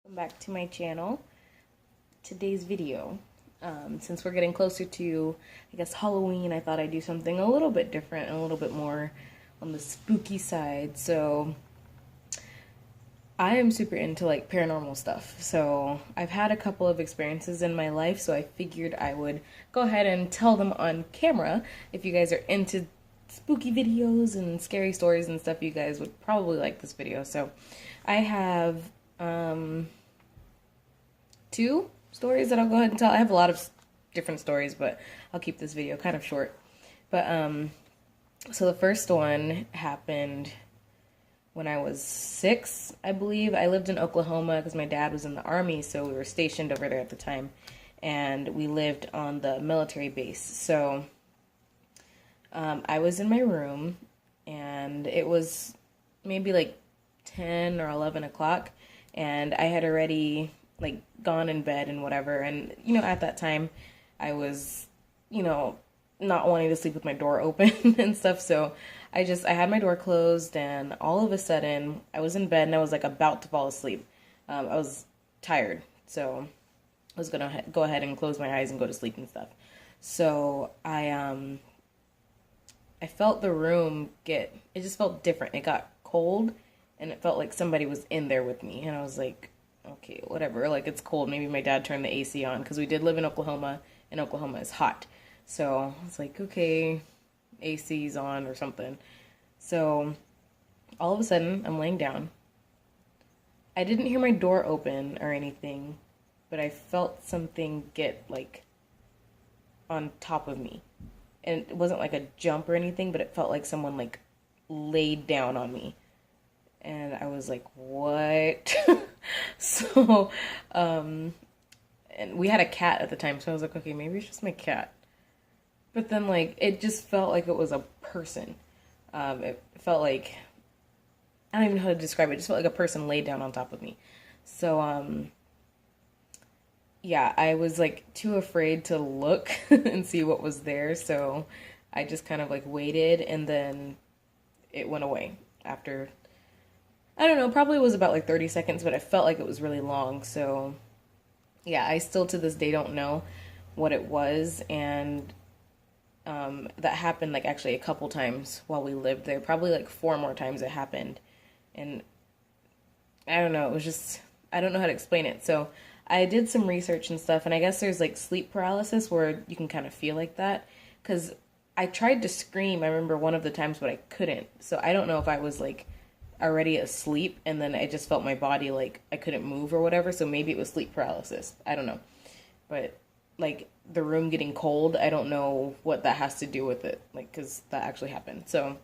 Welcome back to my channel. Today's video, since we're getting closer to, I guess, Halloween, I thought I'd do something a little bit different and a little bit more on the spooky side. So I am super into like paranormal stuff. So I've had a couple of experiences in my life, so I figured I would go ahead and tell them on camera. If you guys are into spooky videos and scary stories and stuff, you guys would probably like this video. So I have two stories that I'll go ahead and tell. I have a lot of different stories, but I'll keep this video kind of short. But so the first one happened when I was 6, I believe. I lived in Oklahoma because my dad was in the Army, so we were stationed over there at the time, and we lived on the military base. So I was in my room, and it was maybe like 10 or 11 o'clock, and I had already like gone in bed and whatever. And at that time I was not wanting to sleep with my door open and stuff, so I had my door closed, and all of a sudden I was in bed and I was like about to fall asleep. I was tired, so I was gonna go ahead and close my eyes and go to sleep and stuff. So I felt the room it just felt different. It got cold, and it felt like somebody was in there with me, and I was like, okay, whatever, like, it's cold. Maybe my dad turned the AC on, because we did live in Oklahoma, and Oklahoma is hot. So I was like, okay, AC's on or something. So all of a sudden, I'm laying down. I didn't hear my door open or anything, but I felt something get, like, on top of me. And it wasn't like a jump or anything, but it felt like someone, like, laid down on me. And I was like, what? So, and we had a cat at the time, so I was like, okay, maybe it's just my cat. But then, like, it just felt like it was a person. It felt like, I don't even know how to describe it. It just felt like a person laid down on top of me. So, yeah, I was, like, too afraid to look and see what was there. So I just kind of, like, waited, and then it went away after, I don't know, probably was about like 30 seconds, but I felt like it was really long. So yeah, I still to this day don't know what it was. And that happened like actually a couple times while we lived there. Probably like 4 more times it happened. And I don't know, it was just, I don't know how to explain it. So I did some research and stuff, and I guess there's like sleep paralysis where you can kind of feel like that. Because I tried to scream, I remember one of the times, but I couldn't. So I don't know if I was like already asleep, and then I just felt my body like I couldn't move or whatever, so maybe it was sleep paralysis. I don't know. But like the room getting cold, I don't know what that has to do with it, like, because that actually happened. So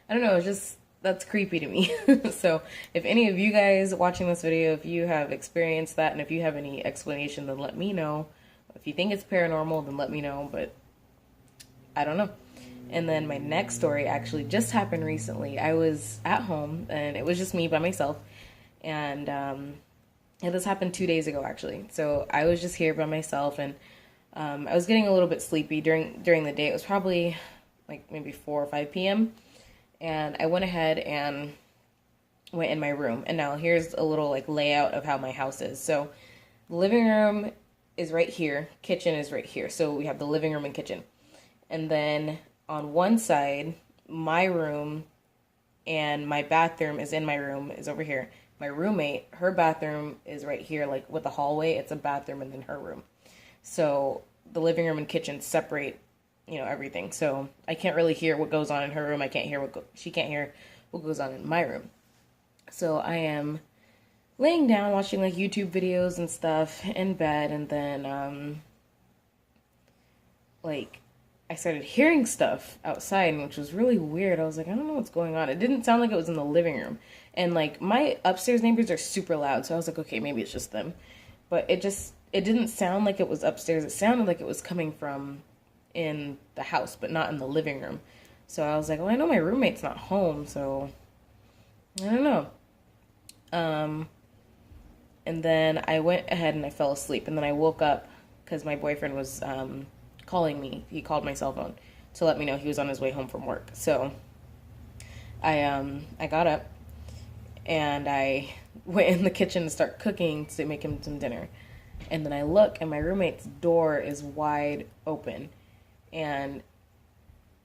I don't know, it's just, that's creepy to me. So if any of you guys watching this video, if you have experienced that, and if you have any explanation, then let me know. If you think it's paranormal, then let me know, but I don't know. And then my next story actually just happened recently. I was at home, and it was just me by myself. And yeah, this happened 2 days ago, actually. So I was just here by myself, and I was getting a little bit sleepy during the day. It was probably like maybe 4 or 5 p.m. And I went ahead and went in my room. And now here's a little like layout of how my house is. So the living room is right here. Kitchen is right here. So we have the living room and kitchen. And then on one side, my room and my bathroom is in my room, is over here. My roommate, her bathroom is right here, like with the hallway. It's a bathroom and then her room. So the living room and kitchen separate, everything. So I can't really hear what goes on in her room. I can't hear she can't hear what goes on in my room. So I am laying down watching like YouTube videos and stuff in bed, and then like I started hearing stuff outside, which was really weird. I was like, I don't know what's going on. It didn't sound like it was in the living room. And like my upstairs neighbors are super loud, so I was like, okay, maybe it's just them. But it didn't sound like it was upstairs. It sounded like it was coming from in the house, but not in the living room. So I was like, well, I know my roommate's not home, so I don't know. And then I went ahead and I fell asleep, and then I woke up because my boyfriend was calling me. He called my cell phone to let me know he was on his way home from work. So I got up, and I went in the kitchen to start cooking to make him some dinner. And then I look, and my roommate's door is wide open, and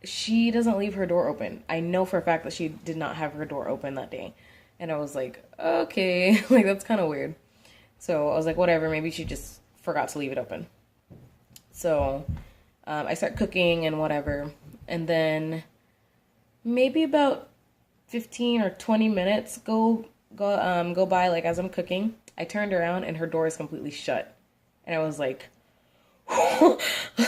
she doesn't leave her door open. I know for a fact that she did not have her door open that day. And I was like, okay, like that's kind of weird. So I was like, whatever, maybe she just forgot to leave it open. So I start cooking and whatever. And then maybe about 15 or 20 minutes go by, like as I'm cooking. I turned around and her door is completely shut. And I was like,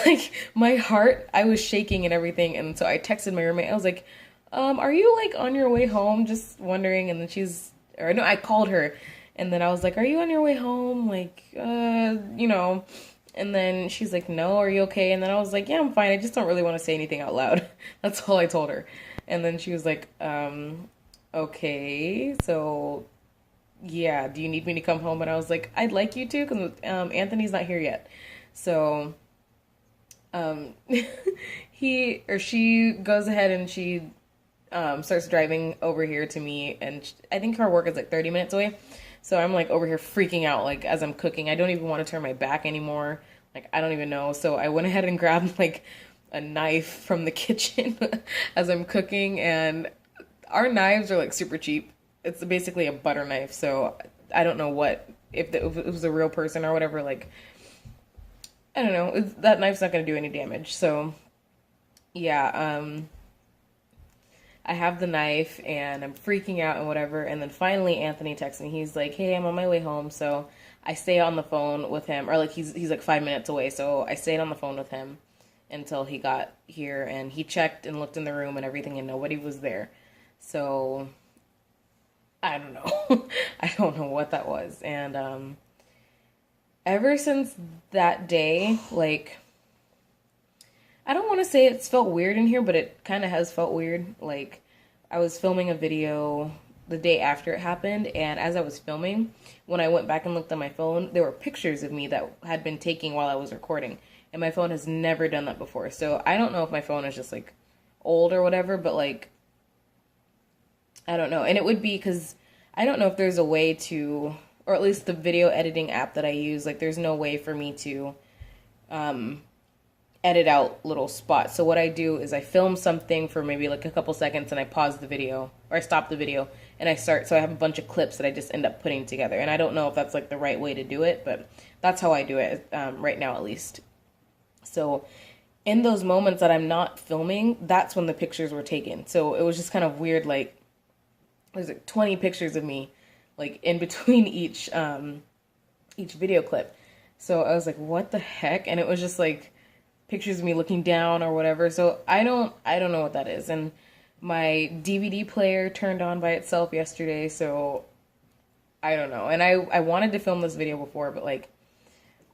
like my heart, I was shaking and everything. And so I texted my roommate. I was like, are you like on your way home? Just wondering. And then I called her, and then I was like, are you on your way home? Like, and then she's like, no, are you okay? And then I was like, yeah, I'm fine. I just don't really want to say anything out loud. That's all I told her. And then she was like, okay, so yeah, do you need me to come home? And I was like, I'd like you to, because Anthony's not here yet. So she goes ahead and she starts driving over here to me, and I think her work is like 30 minutes away. So I'm like over here freaking out, like as I'm cooking. I don't even want to turn my back anymore. Like I don't even know. So I went ahead and grabbed like a knife from the kitchen as I'm cooking, and our knives are like super cheap. It's basically a butter knife. So I don't know if it was a real person or whatever. Like I don't know. That knife's not going to do any damage. So yeah, I have the knife and I'm freaking out and whatever. And then finally Anthony texts me. He's like, hey, I'm on my way home. So I stay on the phone with him, or like he's like 5 minutes away. So I stayed on the phone with him until he got here, and he checked and looked in the room and everything, and nobody was there. So I don't know. I don't know what that was. And ever since that day, like, I don't want to say it's felt weird in here, but it kind of has felt weird. Like, I was filming a video the day after it happened, and as I was filming, when I went back and looked at my phone, there were pictures of me that had been taken while I was recording, and my phone has never done that before. So I don't know if my phone is just, like, old or whatever, but, like, I don't know. And it would be because I don't know if there's a way to, or at least the video editing app that I use, like, there's no way for me to edit out little spots. So what I do is I film something for maybe like a couple seconds, and I pause the video, or I stop the video, and I start. So I have a bunch of clips that I just end up putting together. And I don't know if that's like the right way to do it, but that's how I do it right now, at least. So in those moments that I'm not filming, that's when the pictures were taken. So it was just kind of weird. Like, there's like 20 pictures of me, like in between each video clip. So I was like, what the heck? And it was just like pictures of me looking down or whatever. So I don't know what that is. And my DVD player turned on by itself yesterday, so I don't know. And I wanted to film this video before, but like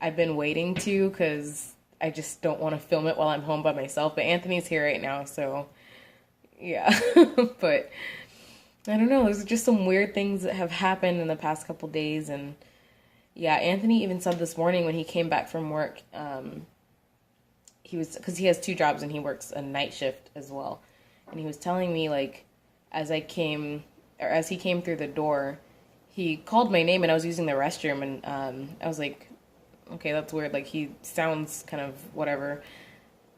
I've been waiting to, because I just don't want to film it while I'm home by myself. But Anthony's here right now, so yeah. But I don't know. There's just some weird things that have happened in the past couple days. And yeah, Anthony even said this morning when he came back from work, because he has two jobs and he works a night shift as well. And he was telling me, like, as he came through the door, he called my name, and I was using the restroom, and I was like, okay, that's weird. Like, he sounds kind of whatever,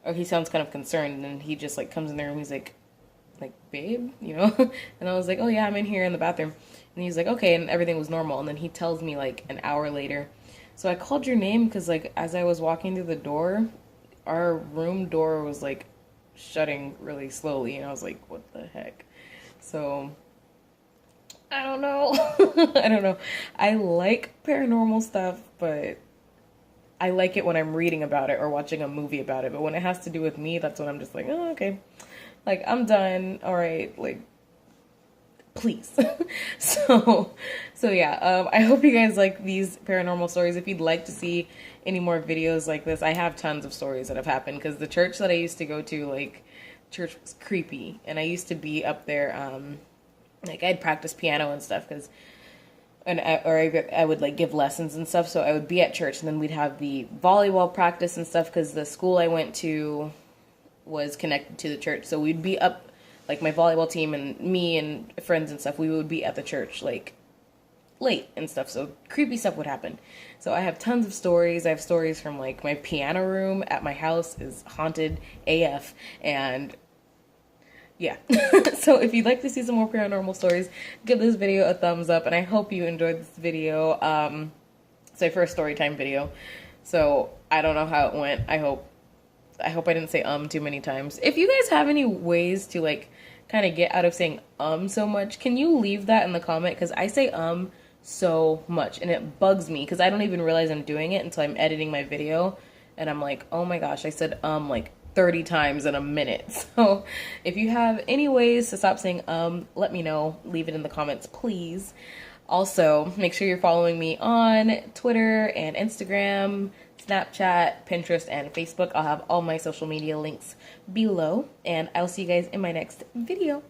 or he sounds kind of concerned, and he just like comes in the room. He's like, babe, you know? And I was like, oh yeah, I'm in here in the bathroom. And he's like, okay, and everything was normal. And then he tells me like an hour later, so I called your name because like as I was walking through the door, our room door was like shutting really slowly, and I was like, what the heck? So I don't know. I don't know. I like paranormal stuff, but I like it when I'm reading about it or watching a movie about it. But when it has to do with me, that's when I'm just like, oh, okay. Like, I'm done. All right. Like, please. So yeah, I hope you guys like these paranormal stories. If you'd like to see any more videos like this, I have tons of stories that have happened, because the church that I used to go to, like, church was creepy, and I used to be up there, like, I'd practice piano and stuff, I would like give lessons and stuff, so I would be at church, and then we'd have the volleyball practice and stuff, because the school I went to was connected to the church, so we'd be up like my volleyball team and me and friends and stuff, we would be at the church like late and stuff, so creepy stuff would happen. So I have tons of stories. I have stories from like my piano room at my house is haunted AF, and yeah. So if you'd like to see some more paranormal stories, give this video a thumbs up, and I hope you enjoyed this video. It's my first story time video, so I don't know how it went. I hope I didn't say too many times. If you guys have any ways to like kind of get out of saying so much, can you leave that in the comment? Because I say so much, and it bugs me because I don't even realize I'm doing it until I'm editing my video, and I'm like, oh my gosh, I said like 30 times in a minute. So if you have any ways to stop saying let me know. Leave it in the comments, please. Also, make sure you're following me on Twitter and Instagram, Snapchat, Pinterest, and Facebook. I'll have all my social media links below, and I'll see you guys in my next video.